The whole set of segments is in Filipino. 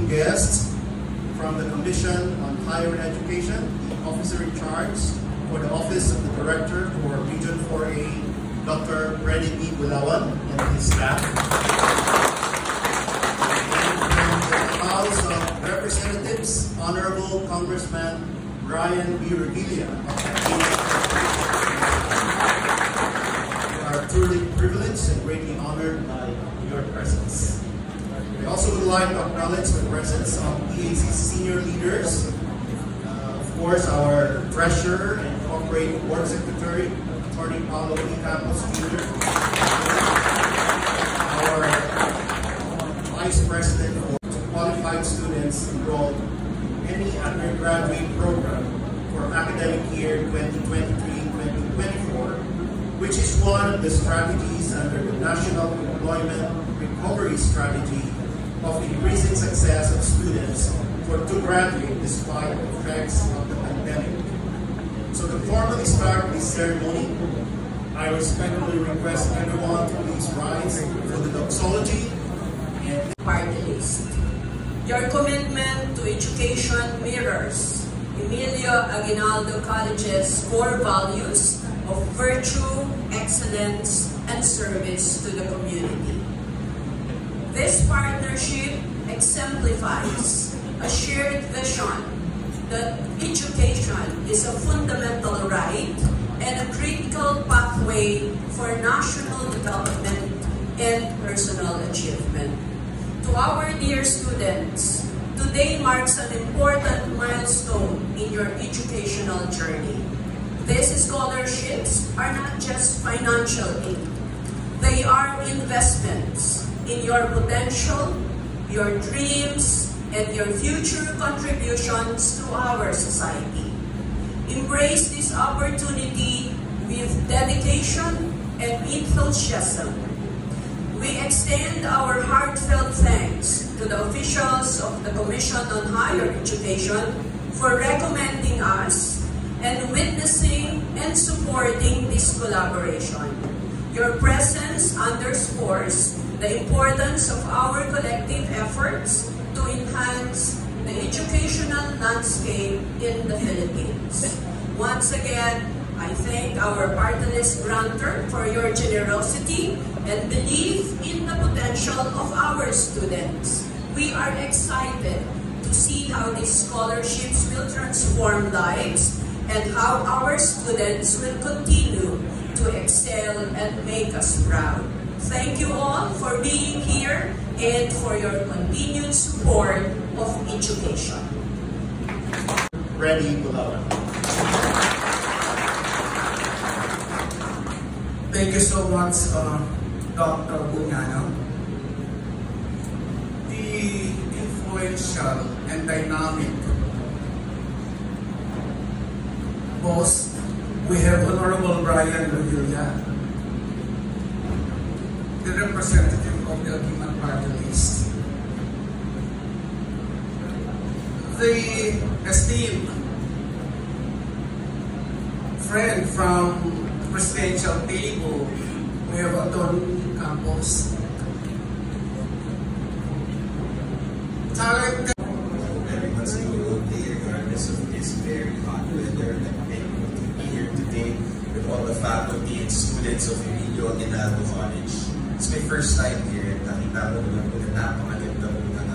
guests from the Commission on Higher Education, the officer in charge for the Office of the Director for Region 4A, Dr. Freddy B. Bulawan and his staff. And the House of Representatives, Honorable Congressman Ryan B. Revilla. We are truly privileged and greatly honored by your presence. We also would like to acknowledge the presence of EAC senior leaders, of course our Treasurer and Corporate Board Secretary, Attorney Paulo E. Campos Jr., our Vice President for qualified students enrolled in any undergraduate program for academic year 2023-2024, which is one of the strategies under the National Employment Recovery Strategy of increasing success of students to graduate despite the effects of the pandemic. So to formally start this ceremony, I respectfully request everyone to please rise for the doxology and party list. Your commitment to education mirrors Emilio Aguinaldo College's core values of virtue, excellence, and service to the community. This partnership exemplifies a shared vision that education is a fundamental right and a critical pathway for national development and personal achievement. To our dear students, today marks an important milestone in your educational journey. These scholarships are not just financial aid. They are investments in your potential, your dreams, and your future contributions to our society. Embrace this opportunity with dedication and enthusiasm. We extend our heartfelt thanks to the officials of the Commission on Higher Education for recommending us and witnessing and supporting this collaboration. Your presence underscores the importance of our collective efforts to enhance the educational landscape in the Philippines. Once again, I thank our party list grantor for your generosity and belief in the potential of our students. We are excited to see how these scholarships will transform lives and how our students will continue to excel and make us proud. Thank you all for being here and for your continued support of education. Freddy Bulawan. Thank you so much, Dr. Buñano. The influential and dynamic boss, we have Honorable Brian Revilla, the representative of the Aguiman Party List. The esteemed friend from the presidential table, we have Attorney Campos. Talented. Everyone's community, regardless of this very hot weather, that they will be here today with all the faculty and students of Emilio Aguinaldo College. It's my first time here, and nakita ko naman po na napakaganda po ng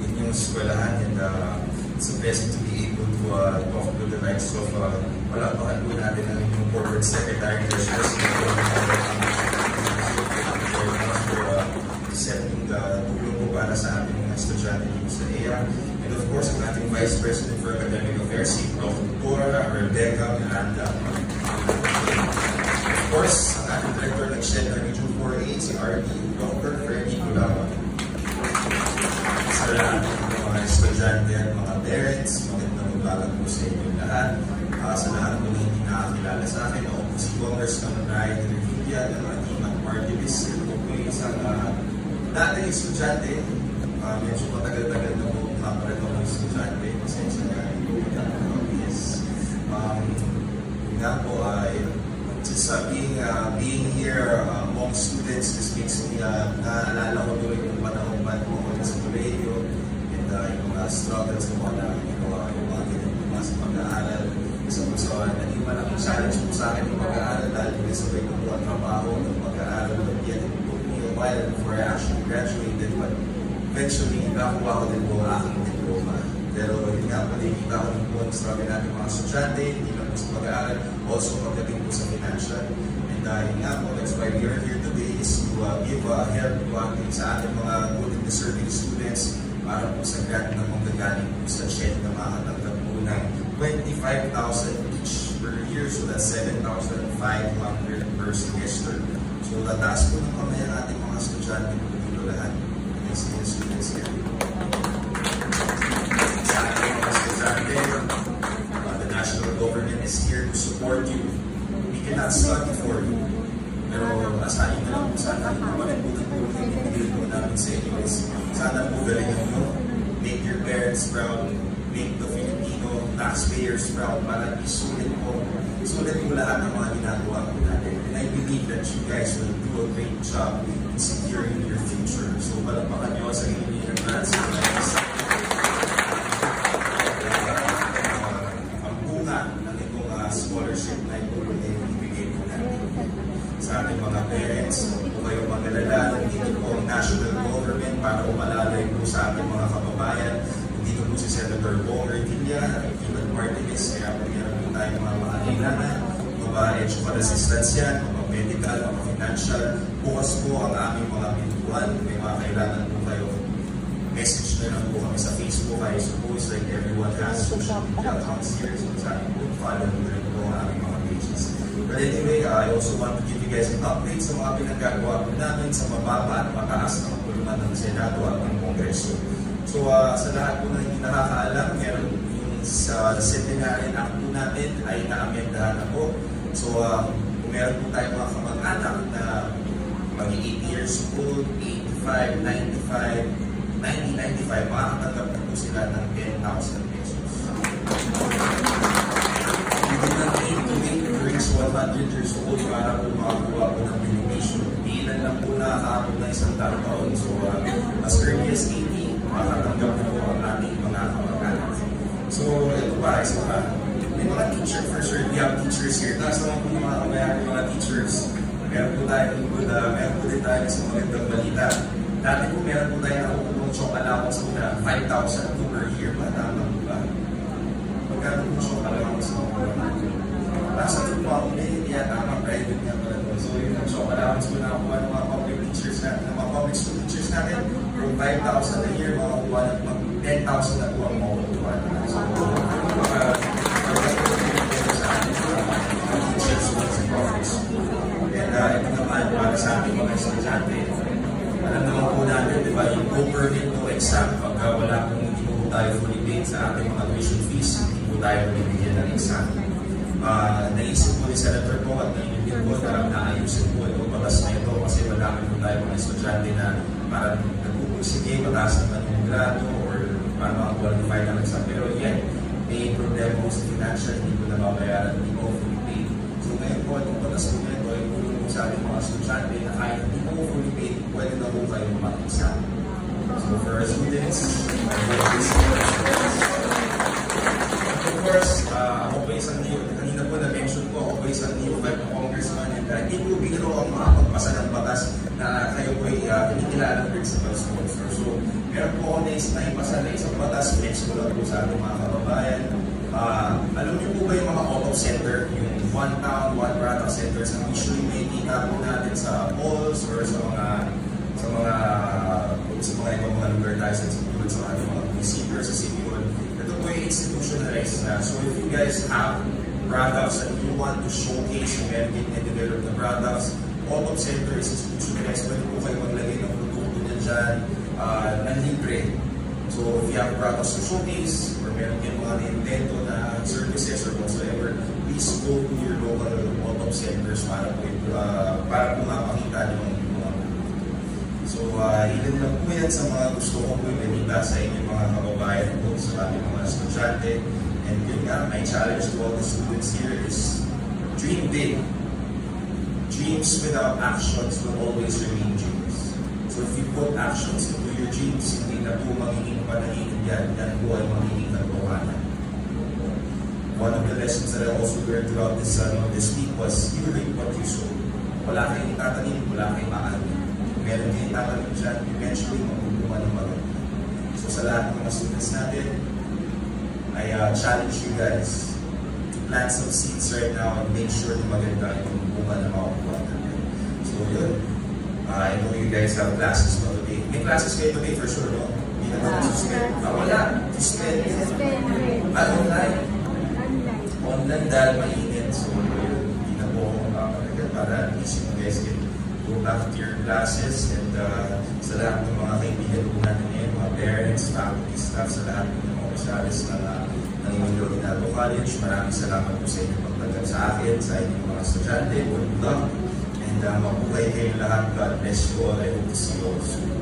inyong eskwelahan, and it's a blessing to be able to talk to the likes of wala-pakan po natin ang inyong corporate secretary, setting the tulong po para sa ating mga estudyante dito sa EA. And of course, ang ating Vice President for Academic Affairs, si Prof. Rebecca Miranda. Of course, ang ating Director ng SHED ng Region 4A, si RD, Dr. Freddy Bulawan. Sa lahat ng mga estudyante at mga parents, magandang umaga po sa inyo lahat. Sa lahat po na hindi nakakilala sa akin, ako po si Congressman Ryan Revilla ng Aguiman Party List. Ito po yung isang dating estudyante. Medyo matagal-tagal na po kapalit ako ng estudyante. Pasensya na yes. Nga po ay just being here among students, this makes me naalala ko doon yung panahon pa po ako sa kolehiyo. And katulad sa mga ginagawa yung mga ginagawa sa pag-aaral. So, naging malaking challenge po sa akin yung pag-aaral dahil yung sabay ko po ang trabaho ng pag-aaral. Yet, it took me a while before I actually graduated, but eventually, nakakuha ko din po ang aking diploma. Pero yun nga, nakikita ko din po ang struggle natin mga estudyante, hindi lang po sa pag-aaral, also pagdating po sa financial. And yun nga po, that's why we are here today is to give help po ating sa ating mga good and deserving students para po sa grant na magagaling po sa CHED na makakatanggap po ng 25,000 each per year. So that's 7,500 per semester. So tataas po ng kamay ang ating mga estudyante po dito lahat. Yes, students here. Sa ating mga estudyante, the national government is here to support you. We cannot study for you. Pero asahin na lang po sana yung malipunan po yung ibigay po namin sa inyo is sana po galingan nyo, make your parents proud, make the Filipino taxpayers proud para isulit po lahat ng mga ginagawa po natin. And I believe that you guys will do a great job in securing your future. So palakpakan nyo sa inyo in advance. Ang bunga ng itong scholarship na ito ay ibigay po natin sa ating mga parents. Kung kayo mag-alala, dito po ang national government para umalalay po sa ating mga kababayan. Dito po si Senator Bong Revilla, Ivan Martinez, kaya po meron po tayo mga kailangan, educational assistance yan, medical, financial. Bukas po ang aming mga pintuan, may mga kailangan po kayo. Message na lang po kami sa Facebook. I suppose like everyone has social media accounts here, so sa akin po, follow nyo rin po ang aming mga pages. But anyway, I also want to give you guys an update sa mga pinagagawa po namin sa mababa at mataas ng kulungan ng Senado at ng Kongreso. So sa lahat po na hindi nakakaalam, meron yung sa Centenarian Act po natin ay na-amendahan na po. So kung meron po tayo mga kamag-anak na mag-8 years old, 85, 95, 90, 95, makakatanggap na po sila ng 10,000 pesos. Hindi na need to wait to reach 100 years old para po makakuha po ng beneficial. Ilan lang po nakakaabot na isang taon. So as early as 18, makakatanggap na po ang ating mga kamag-anak. So ito pa, isa pa. May mga teacher for sure. We have teachers here. Taas naman po ng mga kabayaan mga teachers. Meron po tayo meron po din tayo sa magandang balita. Dati po meron po tayo nakukulong chok allowance na 5,000 per year. Tama po ba? Magkano po chok allowance mo? Nasa po ako niya, tama, private niya pala po. So yun ang chok allowance po na nakuha ng mga public teachers natin, ng mga public school teachers natin. From 5,000 a year, makakuha ng 10,000 na po ang makukuha na. So, and ito naman, para sa ating mga estudyante, alam naman po natin, di ba, yung no permit, no exam, pagka wala kung hindi po tayo fully paid sa ating mga tuition fees, hindi po tayo bibigyan ng exam. Naisip po ni Senator po at nainipin po na naayusin po itong batas na ito kasi madami po tayo mga estudyante na parang nagpupursige, mataas naman yung grado or para makakwalify ng exam. Pero yan, may problema po sa financial, hindi po nababayaran, hindi po fully paid. So ngayon po, itong batas po nito ay tulong po sa ating mga estudyante na kahit hindi po fully paid, pwede na po kayo mag-exam. So for our students, of course, ako po isang kanina po na-mention po, ako po isang neophyte na congressman and hindi po biro ang makapagpasa ng batas na kayo po ay kinikilala ng principal sponsor. So, meron po ako na ipasa na isang batas, next ko lang po sa ating mga kababayan. Alam niyo po ba yung mga auto center, yung one town, one product centers na usually may kita po natin sa malls or sa mga ibang mga lugar tayo sa ating mga municipio or sa city hall. Ito po yung institutionalized na. So if you guys have products and you want to showcase yung market and develop the products, auto center is institutionalized. Pwede po kayo maglagay ng produkto niya dyan na libre. So if you have products to showcase or meron kayo mga Nintendo na services or whatsoever, please go to your local auto centers para po mapakita yung mga. So ilan lang po yan sa mga gusto ko po ibalita sa inyong mga kababayan po sa ating mga estudyante. And yun nga, my challenge to all the students here is dream big. Dreams without actions will always remain dreams. So So if you put actions into your dreams, hindi na po magiging panaginip yan po ay magiging katotohanan. One of the lessons that I also learned throughout this week was you reap what you sow. Wala kayong itatanim, wala kayong maaanin. Meron kayong itatanim dyan, eventually magbubunga ng maganda. So sa lahat ng mga students natin, I challenge you guys to plant some seeds right now and make sure na maganda yung bunga na makukuha natin. So yun, I know you guys have classes today. May classes kayo today for sure, no? Hindi na naman suspend. Wala, suspend. Online. Online dahil mainit. So hindi na po ako makakalaga para at least you guys can go back to your classes and sa lahat ng mga kaibigan po natin ngayon, mga parents, faculty, staff, sa lahat ng mga opisyalis ng Emilio Aguinaldo College. Maraming salamat po sa inyong pagtanggap sa akin, sa inyong mga estudyante. Good luck and mabuhay kayong lahat. God bless you all. I hope to see you all soon.